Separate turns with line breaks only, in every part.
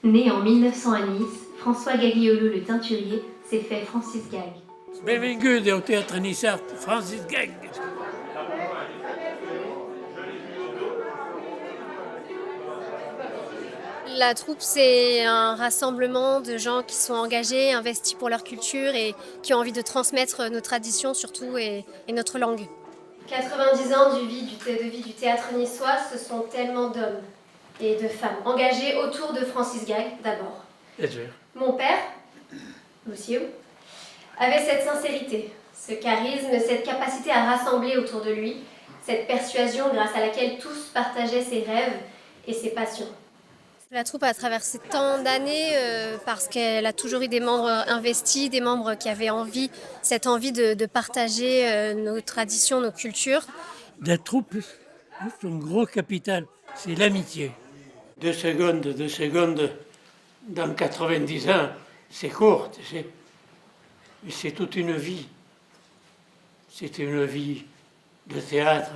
Né en 1900 à Nice, François Gagliolo le teinturier s'est fait Francis Gag.
Benvinguts au théâtre niçard, Francis Gag.
La troupe, c'est un rassemblement de gens qui sont engagés, investis pour leur culture et qui ont envie de transmettre nos traditions surtout et notre langue. 90 ans de vie du théâtre niçois, ce sont tellement d'hommes et de femmes engagés autour de Francis Gag d'abord.
Bien sûr.
Mon père, Lucio, avait cette sincérité, ce charisme, cette capacité à rassembler autour de lui, cette persuasion grâce à laquelle tous partageaient ses rêves et ses passions. La troupe a traversé tant d'années parce qu'elle a toujours eu des membres investis, des membres qui avaient cette envie de partager nos traditions, nos cultures.
La troupe, son gros capital, c'est l'amitié. 2 secondes, dans 90 ans, c'est court, c'est toute une vie. C'est une vie de théâtre,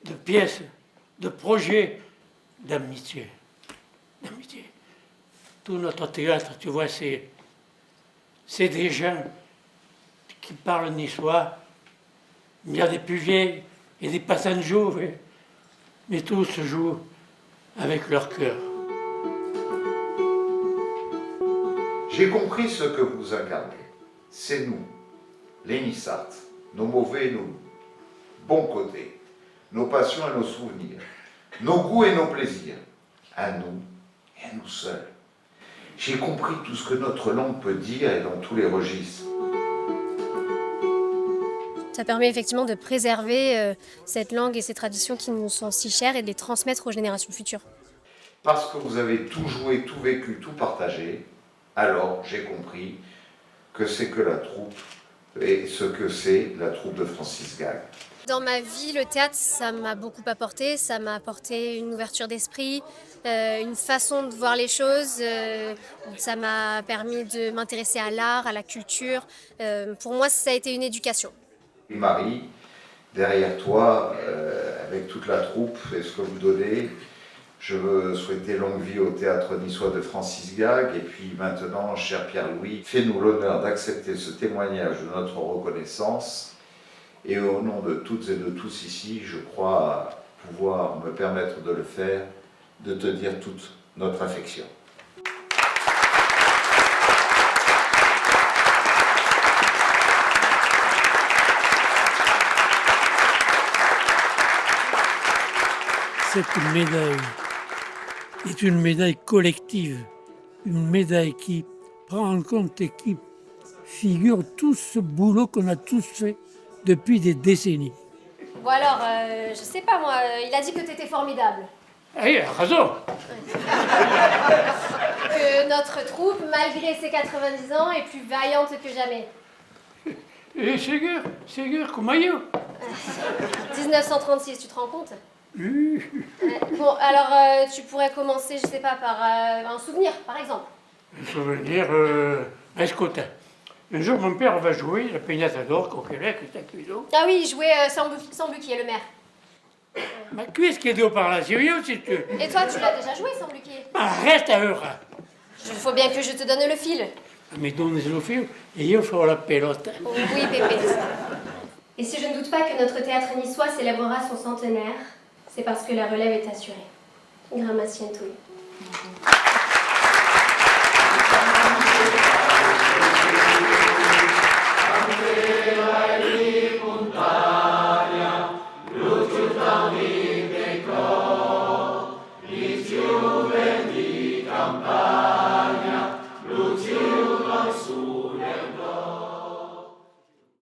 de pièces, de projets, d'amitié. Tout notre théâtre, tu vois, c'est des gens qui parlent niçois. Il y a des plus vieilles et des passants jaunes, mais tous se jouent avec leur cœur.
J'ai compris ce que vous incarnez. C'est nous, les Nissards, nos mauvais et nos bons côtés, nos passions et nos souvenirs, nos goûts et nos plaisirs, à nous et à nous seuls. J'ai compris tout ce que notre langue peut dire et dans tous les registres.
Ça permet effectivement de préserver cette langue et ces traditions qui nous sont si chères et de les transmettre aux générations futures.
Parce que vous avez tout joué, tout vécu, tout partagé, alors j'ai compris que c'est que la troupe et ce que c'est la troupe de Francis Gag.
Dans ma vie, le théâtre, ça m'a beaucoup apporté. Ça m'a apporté une ouverture d'esprit, une façon de voir les choses. Ça m'a permis de m'intéresser à l'art, à la culture. Pour moi, ça a été une éducation.
Marie, derrière toi, avec toute la troupe et ce que vous donnez, je veux souhaiter longue vie au théâtre niçois de Francis Gag. Et puis maintenant, cher Pierre-Louis, fais-nous l'honneur d'accepter ce témoignage de notre reconnaissance. Et au nom de toutes et de tous ici, je crois pouvoir me permettre de le faire, de te dire toute notre affection.
Cette médaille est une médaille collective, une médaille qui prend en compte et qui figure tout ce boulot qu'on a tous fait depuis des décennies.
Bon alors, je sais pas moi, il a dit que t'étais formidable.
Ah, il a raison.
Que notre troupe, malgré ses 90 ans, est plus vaillante que jamais.
Et c'est comme ailleurs.
1936, tu te rends compte? Bon, alors tu pourrais commencer, je sais pas, par un souvenir, par exemple.
Un souvenir, escotin. Un jour, mon père va jouer la Pignata d'Or, Coquelec, Tacudo.
Ah oui, il jouait Sambu qui est le maire.
Ma cuisse qui est de haut-parleur, si tu...
Et toi, tu l'as déjà joué, Sambuquier?
Reste à heure.
Il faut bien que je te donne le fil.
Mais donne le fil et io farò la pelota.
Oui, Pépé. Et si je ne doute pas que notre théâtre niçois célébrera son centenaire, c'est parce que la relève est assurée. Grammacientui.